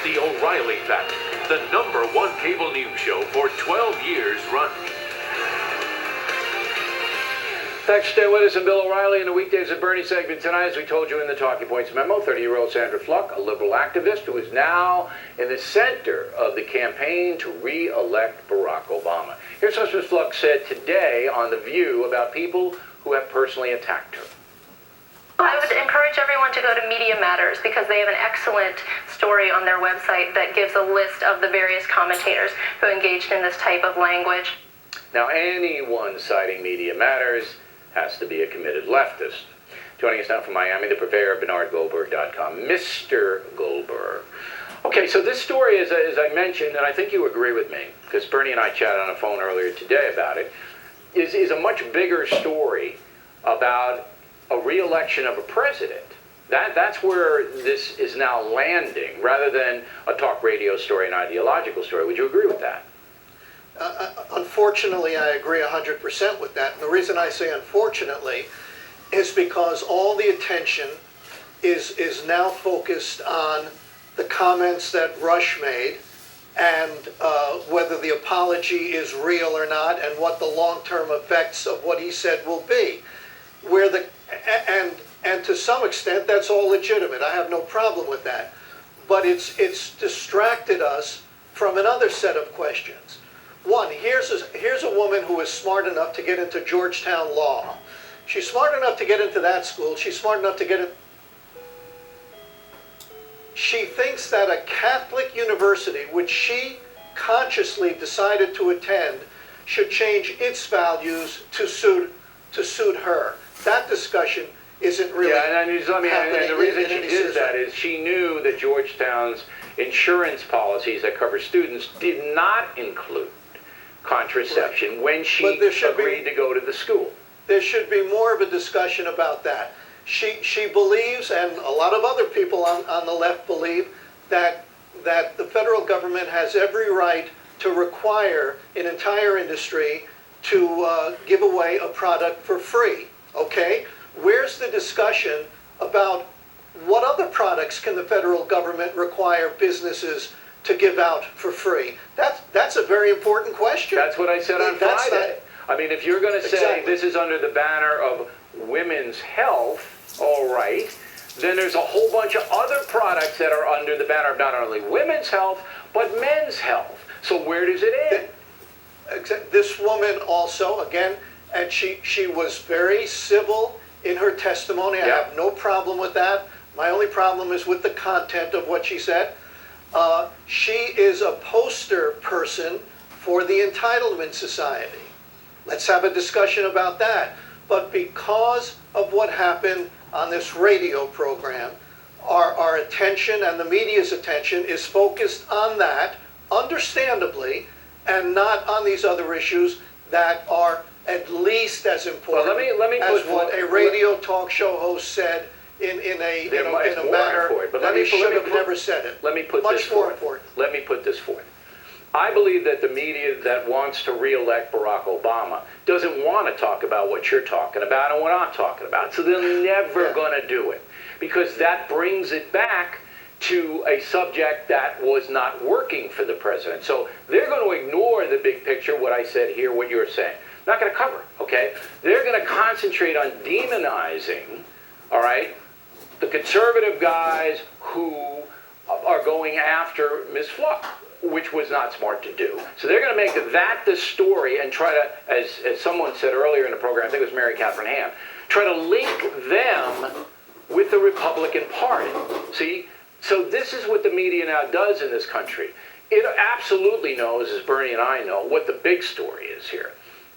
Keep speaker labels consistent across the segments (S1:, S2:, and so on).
S1: The O'Reilly Factor, the #1 cable news show for 12 years running.
S2: Thanks for staying with us. I'm Bill O'Reilly in the Weekdays at Bernie segment tonight. As we told you in the Talking Points memo, 30-year-old Sandra Fluke, a liberal activist who is now in the center of the campaign to re-elect Barack Obama. Here's what Ms. Fluke said today on The View about people who have personally attacked her.
S3: I would encourage everyone to go to Media Matters because they have an excellent story on their website that gives a list of the various commentators who engaged in this type of language.
S2: Now, anyone citing Media Matters has to be a committed leftist. Joining us now from Miami, the purveyor of BernardGoldberg.com, Mr. Goldberg. Okay, so this story, as I mentioned, and I think you agree with me, because Bernie and I chatted on the phone earlier today about it, is a much bigger story about a re-election of a president. That's where this is now landing, rather than a talk radio story, an ideological story. Would you agree with that?
S4: Unfortunately, I agree 100% with that. And the reason I say unfortunately is because all the attention is now focused on the comments that Rush made and whether the apology is real or not and what the long-term effects of what he said will be. And to some extent, that's all legitimate. I have no problem with that. But it's distracted us from another set of questions. One, here's a woman who is smart enough to get into Georgetown Law. She's smart enough to get into that school. She's smart enough to get it. She thinks that a Catholic university, which she consciously decided to attend, should change its values to suit her. That discussion isn't really
S2: happening. And the reason she did that is she knew that Georgetown's insurance policies that cover students did not include contraception when she agreed to go to the school.
S4: There should be more of a discussion about that. She believes, and a lot of other people on the left believe, that the federal government has every right to require an entire industry to give away a product for free. Okay? Where's the discussion about what other products can the federal government require businesses to give out for free? That's a very important question.
S2: That's what I said on Friday. I mean, if you're going to say this is under the banner of women's health, all right, then there's a whole bunch of other products that are under the banner of not only women's health, but men's health. So where does it end?
S4: This woman also, again, and she was very civil in her testimony. I have no problem with that. My only problem is with the content of what she said. She is a poster person for the entitlement society. Let's have a discussion about that. But because of what happened on this radio program, our attention and the media's attention is focused on that, understandably, and not on these other issues that are at least as important as what a radio talk show host said in a manner that he should have never said it.
S2: Let me put this forth. I believe that the media that wants to re-elect Barack Obama doesn't want to talk about what you're talking about and what I'm talking about. So they're never going to do it, because that brings it back to a subject that was not working for the president. So they're going to ignore the big picture, what I said here, what you're saying. Not going to cover it, okay? They're going to concentrate on demonizing, all right, the conservative guys who are going after Ms. Fluke, which was not smart to do. So they're going to make that the story and try to, as someone said earlier in the program, I think it was Mary Catherine Ham, try to link them with the Republican Party. See? So this is what the media now does in this country. It absolutely knows, as Bernie and I know, what the big story is here.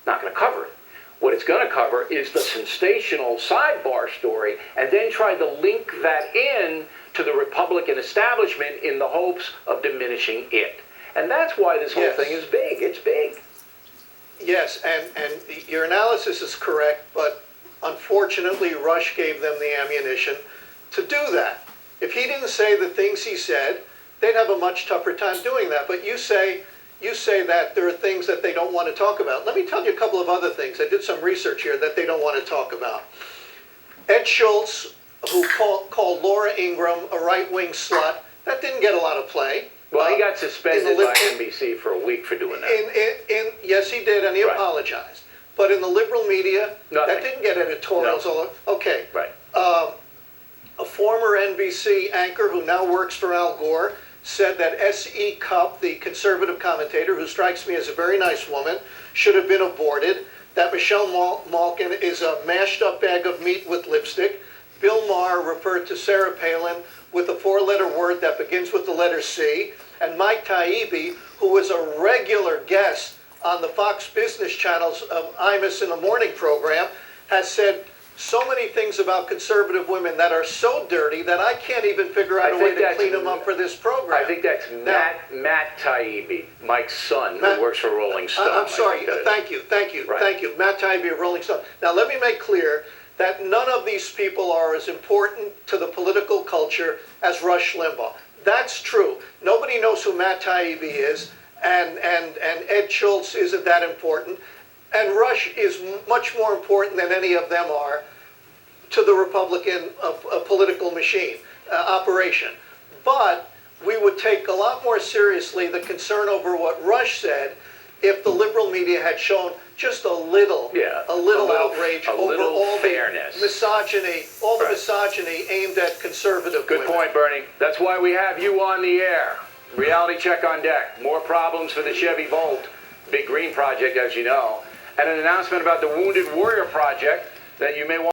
S2: Not going to cover it. What it's going to cover is the sensational sidebar story, and then try to link that in to the Republican establishment in the hopes of diminishing it. And that's why this whole thing is big. It's big.
S4: Yes, and your analysis is correct, but unfortunately Rush gave them the ammunition to do that. If he didn't say the things he said, they'd have a much tougher time doing that. But you say that there are things that they don't want to talk about. Let me tell you a couple of other things. I did some research here that they don't want to talk about. Ed Schultz, who called Laura Ingraham a right-wing slut, That didn't get a lot of play.
S2: Well, he got suspended
S4: in the
S2: by
S4: lib-
S2: NBC for a week for doing that.
S4: Yes, he did, and he
S2: Right.
S4: apologized. But in the liberal media,
S2: Nothing.
S4: that didn't get editorials.
S2: No.
S4: Okay.
S2: Right.
S4: A former NBC anchor who now works for Al Gore said that S.E. Cupp, the conservative commentator, who strikes me as a very nice woman, should have been aborted, that Michelle Malkin is a mashed up bag of meat with lipstick. Bill Maher referred to Sarah Palin with a four-letter word that begins with the letter C, and Mike Taibbi, who was a regular guest on the Fox Business Channel's Imus in the Morning program, has said so many things about conservative women that are so dirty that I can't even figure out a way to clean them up for this program.
S2: I think that's Matt Taibbi, Mike's son, who works for Rolling Stone.
S4: I'm sorry. Thank you.
S2: Right.
S4: Matt Taibbi of Rolling Stone. Now, let me make clear that none of these people are as important to the political culture as Rush Limbaugh. That's true. Nobody knows who Matt Taibbi is, and Ed Schultz isn't that important. And Rush is much more important than any of them are to the Republican political machine operation. But we would take a lot more seriously the concern over what Rush said if the liberal media had shown just a little outrage over all
S2: fairness.
S4: the misogyny, the misogyny aimed at conservative
S2: Good
S4: women.
S2: point, Bernie. That's why we have you on the air. Reality check on deck. More problems for the Chevy Volt. Big Green project, as you know. And an announcement about the Wounded Warrior project that you may want